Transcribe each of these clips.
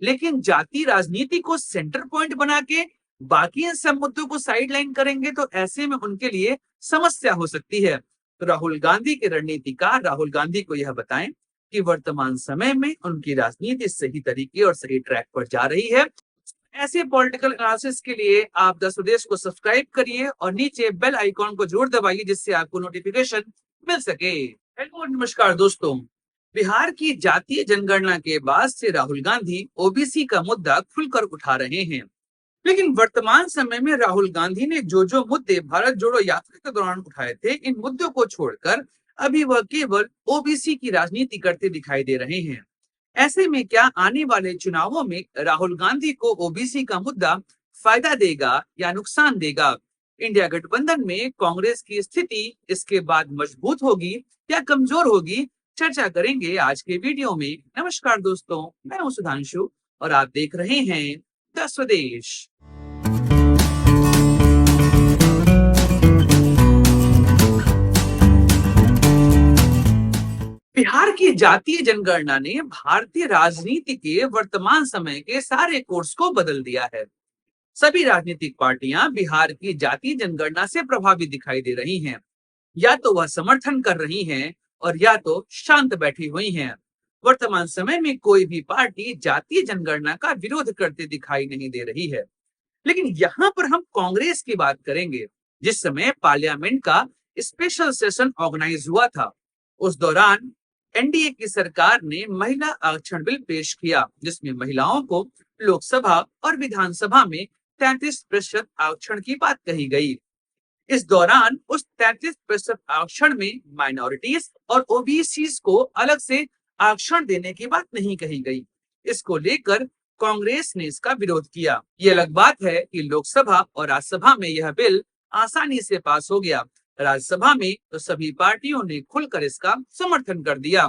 लेकिन जाति राजनीति को सेंटर पॉइंट बना के बाकी इन सब मुद्दों को साइडलाइन करेंगे तो ऐसे में उनके लिए समस्या हो सकती है। तो राहुल गांधी के रणनीतिकार राहुल गांधी को यह बताएं कि वर्तमान समय में उनकी राजनीति सही तरीके और सही ट्रैक पर जा रही है। ऐसे पॉलिटिकल एनालिसिस के लिए आप द स्वदेश को सब्सक्राइब करिए और नीचे बेल आइकॉन को जरूर दबाइए जिससे आपको नोटिफिकेशन मिल सके। हेलो नमस्कार दोस्तों। बिहार की जातीय जनगणना के बाद से राहुल गांधी ओबीसी का मुद्दा खुलकर उठा रहे हैं। लेकिन वर्तमान समय में राहुल गांधी ने जो मुद्दे भारत जोड़ो यात्रा के दौरान उठाए थे, इन मुद्दों को छोड़कर अभी वह केवल ओबीसी की राजनीति करते दिखाई दे रहे हैं। ऐसे में क्या आने वाले चुनावों में राहुल गांधी को ओबीसी का मुद्दा फायदा देगा या नुकसान देगा? इंडिया गठबंधन में कांग्रेस की स्थिति इसके बाद मजबूत होगी या कमजोर होगी, चर्चा करेंगे आज के वीडियो में। नमस्कार दोस्तों, मैं हूं सुधांशु और आप देख रहे हैं द स्वदेश। बिहार की जातीय जनगणना ने भारतीय राजनीति के वर्तमान समय के सारे कोर्स को बदल दिया है। सभी राजनीतिक पार्टियां बिहार की जातीय जनगणना से प्रभावित दिखाई दे रही हैं। या तो वह समर्थन कर रही हैं और या तो शांत बैठी हुई हैं। वर्तमान समय में कोई भी पार्टी जातीय जनगणना का विरोध करते दिखाई नहीं दे रही है। लेकिन यहाँ पर हम कांग्रेस की बात करेंगे। जिस समय पार्लियामेंट का स्पेशल सेशन ऑर्गेनाइज हुआ था, उस दौरान एनडीए की सरकार ने महिला आरक्षण बिल पेश किया, जिसमें महिलाओं को लोकसभा और विधानसभा में 33% आरक्षण की बात कही गई। इस दौरान उस 33% आरक्षण में माइनॉरिटीज और ओबीसी को अलग से आरक्षण देने की बात नहीं कही गई। इसको लेकर कांग्रेस ने इसका विरोध किया। ये अलग बात है कि लोकसभा और राज्यसभा में यह बिल आसानी से पास हो गया। राज्यसभा में तो सभी पार्टियों ने खुलकर इसका समर्थन कर दिया।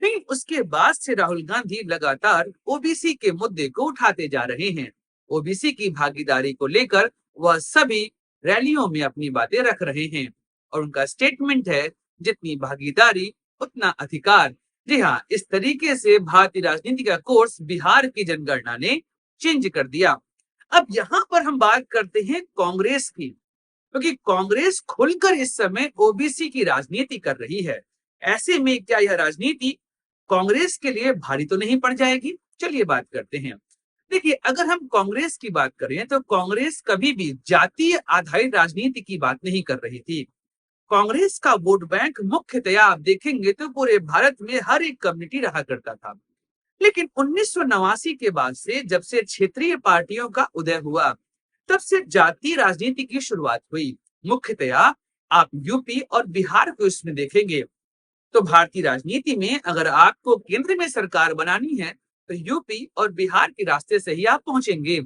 लेकिन उसके बाद से राहुल गांधी लगातार ओबीसी के मुद्दे को उठाते जा रहे हैं। ओबीसी की भागीदारी को लेकर वह सभी रैलियों में अपनी बातें रख रहे हैं और उनका स्टेटमेंट है, जितनी भागीदारी उतना अधिकार। जी हाँ, इस तरीके से भारतीय राजनीति का कोर्स बिहार की जनगणना ने चेंज कर दिया। अब यहाँ पर हम बात करते हैं कांग्रेस की, क्योंकि कांग्रेस खुलकर इस समय ओबीसी की राजनीति कर रही है। ऐसे में क्या यह राजनीति कांग्रेस के लिए भारी तो नहीं पड़ जाएगी? चलिए बात करते हैं। देखिए, अगर हम कांग्रेस की बात करें तो कांग्रेस कभी भी जातीय आधारित राजनीति की बात नहीं कर रही थी। कांग्रेस का वोट बैंक मुख्यतया आप देखेंगे तो पूरे भारत में हर एक कम्युनिटी रहा करता था। लेकिन 1989 के बाद से, जब से क्षेत्रीय पार्टियों का उदय हुआ, तब से जातीय राजनीति की शुरुआत हुई। मुख्यतया आप यूपी और बिहार को इसमें देखेंगे तो भारतीय राजनीति में अगर आपको केंद्र में सरकार बनानी है तो यूपी और बिहार के रास्ते से ही आप पहुंचेंगे।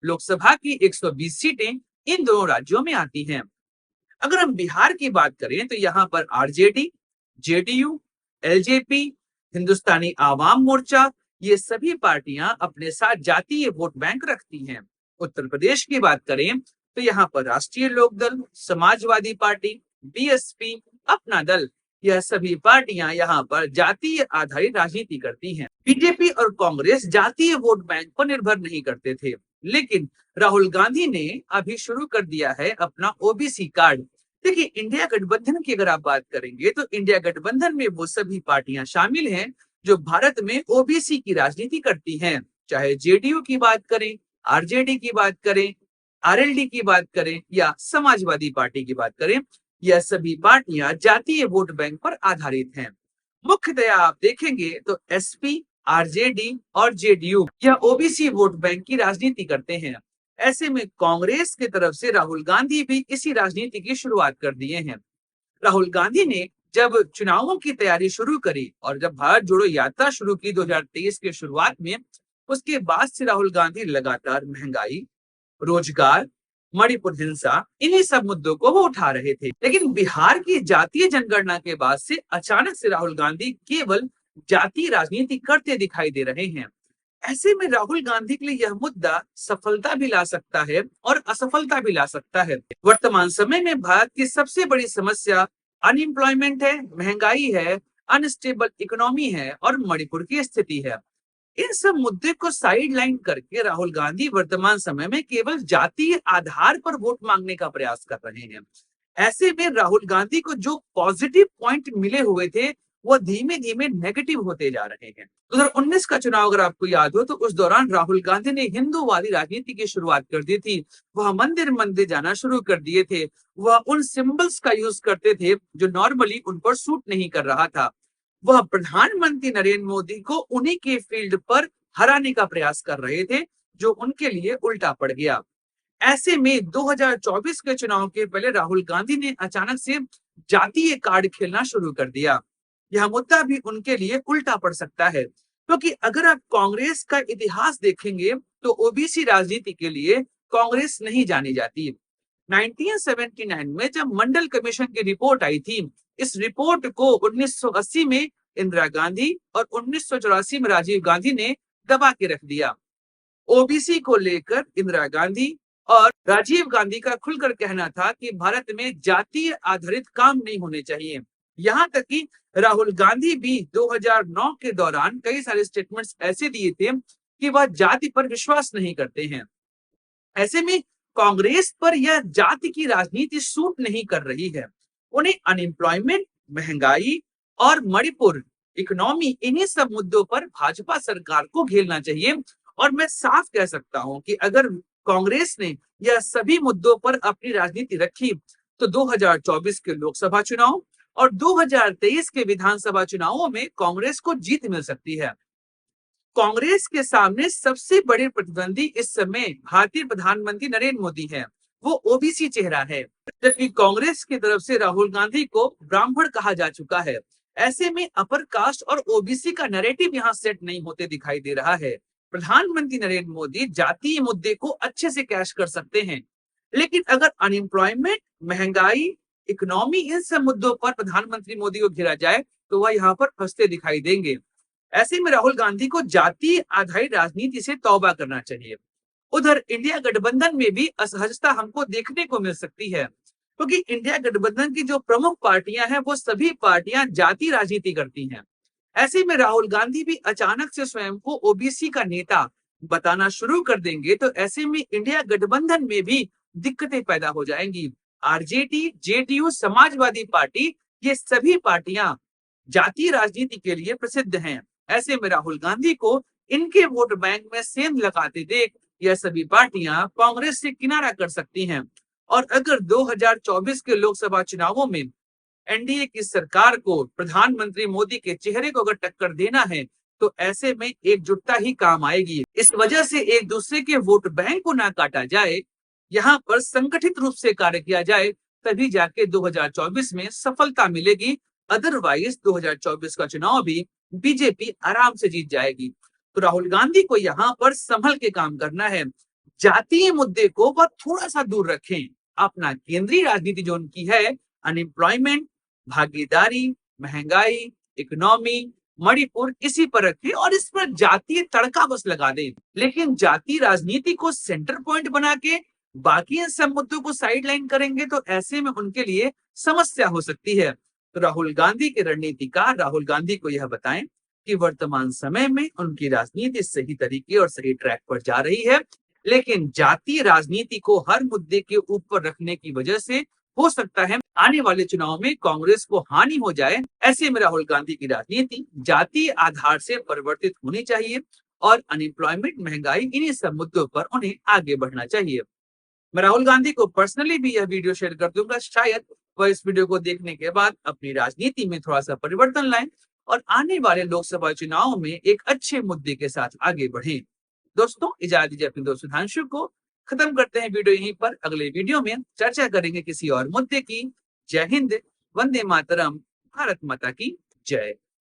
लोकसभा की 120 सीटें इन दोनों राज्यों में आती हैं। अगर हम बिहार की बात करें तो यहाँ पर RJD, JDU, LJP, Hindustani Awam Morcha, ये सभी पार्टियां अपने साथ जातीय वोट बैंक रखती हैं। उत्तर प्रदेश की बात करें तो यहाँ पर राष्ट्रीय लोकदल, समाजवादी पार्टी, बीएसपी, अपना दल, यह सभी पार्टियां यहाँ पर जातीय आधारित राजनीति करती हैं। बीजेपी और कांग्रेस जातीय वोट बैंक पर निर्भर नहीं करते थे, लेकिन राहुल गांधी ने अभी शुरू कर दिया है अपना ओबीसी कार्ड। देखिए, इंडिया गठबंधन की अगर आप बात करेंगे तो इंडिया गठबंधन में वो सभी पार्टियां शामिल हैं जो भारत में ओबीसी की राजनीति करती हैं। चाहे जेडीयू की बात करें, आरजेडी की बात करें, आरएलडी की बात करें या समाजवादी पार्टी की बात करें, यह सभी पार्टियां जातीय वोट बैंक पर आधारित हैं। मुख्यतया आप देखेंगे तो एसपी, आरजेडी और जेडीयू यह ओबीसी वोट बैंक की राजनीति करते हैं। ऐसे में कांग्रेस की तरफ से राहुल गांधी भी इसी राजनीति की शुरुआत कर दिए हैं। राहुल गांधी ने जब चुनावों की तैयारी शुरू करी और जब भारत जोड़ो यात्रा शुरू की 2023 के शुरुआत में, उसके बाद से राहुल गांधी लगातार महंगाई, रोजगार, मणिपुर हिंसा, इन्हीं सब मुद्दों को वो उठा रहे थे। लेकिन बिहार की जातीय जनगणना के बाद से अचानक से राहुल गांधी केवल जातीय राजनीति करते दिखाई दे रहे हैं। ऐसे में राहुल गांधी के लिए यह मुद्दा सफलता भी ला सकता है और असफलता भी ला सकता है। वर्तमान समय में भारत की सबसे बड़ी समस्या अनएम्प्लॉयमेंट है, महंगाई है, अनस्टेबल इकोनॉमी है और मणिपुर की स्थिति है। इन सब मुद्दे को साइडलाइन करके राहुल गांधी वर्तमान समय में केवल जातीय आधार पर वोट मांगने का प्रयास कर रहे हैं। ऐसे में राहुल गांधी को जो पॉजिटिव पॉइंट मिले हुए थे वो धीमे धीमे नेगेटिव होते जा रहे हैं। 2019 का चुनाव अगर आपको याद हो तो उस दौरान राहुल गांधी ने हिंदूवादी राजनीति की शुरुआत कर दी थी। वह मंदिर मंदिर जाना शुरू कर दिए थे। वह उन सिंबल्स का यूज करते थे जो नॉर्मली उन पर सूट नहीं कर रहा था। वह प्रधानमंत्री नरेंद्र मोदी को उन्हीं के फील्ड पर हराने का प्रयास कर रहे थे, जो उनके लिए उल्टा पड़ गया। ऐसे में 2024 के चुनाव के पहले राहुल गांधी ने अचानक से जातीय कार्ड खेलना शुरू कर दिया। यह मुद्दा भी उनके लिए उल्टा पड़ सकता है, क्योंकि अगर आप कांग्रेस का इतिहास देखेंगे तो ओबीसी राजनीति के लिए कांग्रेस नहीं जानी जाती। 1979 में जब मंडल कमीशन की रिपोर्ट आई थी, इस रिपोर्ट को 1980 में इंदिरा गांधी और 1984 में राजीव गांधी ने दबा के रख दिया। ओबीसी को लेकर इंदिरा गांधी और राजीव गांधी का खुलकर कहना था कि भारत में जातीय आधारित काम नहीं होने चाहिए। यहाँ तक कि राहुल गांधी भी 2009 के दौरान कई सारे स्टेटमेंट्स ऐसे दिए थे कि वह जाति पर विश्वास नहीं करते हैं। ऐसे में कांग्रेस पर यह जाति की राजनीति सूट नहीं कर रही है। उन्हें अनएम्प्लॉयमेंट, महंगाई और मणिपुर इकोनॉमी, इन्हीं सब मुद्दों पर भाजपा सरकार को घेरना चाहिए। और मैं साफ कह सकता हूं कि अगर कांग्रेस ने यह सभी मुद्दों पर अपनी राजनीति रखी तो 2024 के लोकसभा चुनाव और 2023 के विधानसभा चुनावों में कांग्रेस को जीत मिल सकती है। कांग्रेस के सामने सबसे बड़े प्रतिद्वंदी इस समय भारतीय प्रधानमंत्री नरेंद्र मोदी हैं। वो ओबीसी चेहरा है, जबकि कांग्रेस की तरफ से राहुल गांधी को ब्राह्मण कहा जा चुका है। ऐसे में अपर कास्ट और ओबीसी का नैरेटिव यहाँ सेट नहीं होते दिखाई दे रहा है। प्रधानमंत्री नरेंद्र मोदी जातीय मुद्दे को अच्छे से कैश कर सकते हैं, लेकिन अगर अनएम्प्लॉयमेंट, महंगाई, इकोनॉमी, इन सब मुद्दों पर प्रधानमंत्री मोदी को घेरा जाए तो वह यहाँ पर फंसते दिखाई देंगे। ऐसे में राहुल गांधी को जातीय आधारित राजनीति से तौबा करना चाहिए। उधर इंडिया गठबंधन में भी असहजता हमको देखने को मिल सकती है, क्योंकि इंडिया गठबंधन की जो प्रमुख पार्टियां हैं वो सभी पार्टियां जाति राजनीति करती हैं। ऐसे में राहुल गांधी भी अचानक से स्वयं को ओबीसी का नेता बताना शुरू कर देंगे तो ऐसे में इंडिया गठबंधन में भी दिक्कतें पैदा हो जाएंगी। आरजेडी, जेडीयू, समाजवादी पार्टी, ये सभी पार्टियां जातीय राजनीति के लिए प्रसिद्ध हैं। ऐसे में राहुल गांधी को इनके वोट बैंक में सेंध लगाते देख यह सभी पार्टियां कांग्रेस से किनारा कर सकती हैं। और अगर 2024 के लोकसभा चुनावों में एनडीए की सरकार को प्रधानमंत्री मोदी के चेहरे को अगर टक्कर देना है तो ऐसे में एकजुटता ही काम आएगी। इस वजह से एक दूसरे के वोट बैंक को ना काटा जाए, यहाँ पर संगठित रूप से कार्य किया जाए, तभी जाके 2024 में सफलता मिलेगी। अदरवाइज 2024 का चुनाव भी बीजेपी आराम से जीत जाएगी। तो राहुल गांधी को यहाँ पर संभल के काम करना है। जातीय मुद्दे को वह थोड़ा सा दूर रखें। अपना केंद्रीय राजनीति जो उनकी है, अनएम्प्लॉयमेंट, भागीदारी, महंगाई, इकोनॉमी, मणिपुर, इसी पर रखें और इस पर जातीय तड़का बस लगा दें। लेकिन जातीय राजनीति को सेंटर पॉइंट बना के बाकी इन सब मुद्दों को साइडलाइन करेंगे तो ऐसे में उनके लिए समस्या हो सकती है। तो राहुल गांधी के रणनीतिकार राहुल गांधी को यह बताएं कि वर्तमान समय में उनकी राजनीति सही तरीके और सही ट्रैक पर जा रही है, लेकिन जातीय राजनीति को हर मुद्दे के ऊपर रखने की वजह से हो सकता है आने वाले चुनाव में कांग्रेस को हानि हो जाए। ऐसे में राहुल गांधी की राजनीति जातीय आधार से परिवर्तित होनी चाहिए और अनएम्प्लॉयमेंट, महंगाई, इन्हीं सब मुद्दों पर उन्हें आगे बढ़ना चाहिए। मैं राहुल गांधी को पर्सनली भी यह वीडियो शेयर कर दूंगा, शायद वह इस वीडियो को देखने के बाद अपनी राजनीति में थोड़ा सा परिवर्तन लाएं और आने वाले लोकसभा चुनाव में एक अच्छे मुद्दे के साथ आगे बढ़ें। दोस्तों, इजाजत दीजिए अपने दोस्त सुधांशु को। खत्म करते हैं वीडियो यहीं पर। अगले वीडियो में चर्चा करेंगे किसी और मुद्दे की। जय हिंद, वंदे मातरम, भारत माता की जय।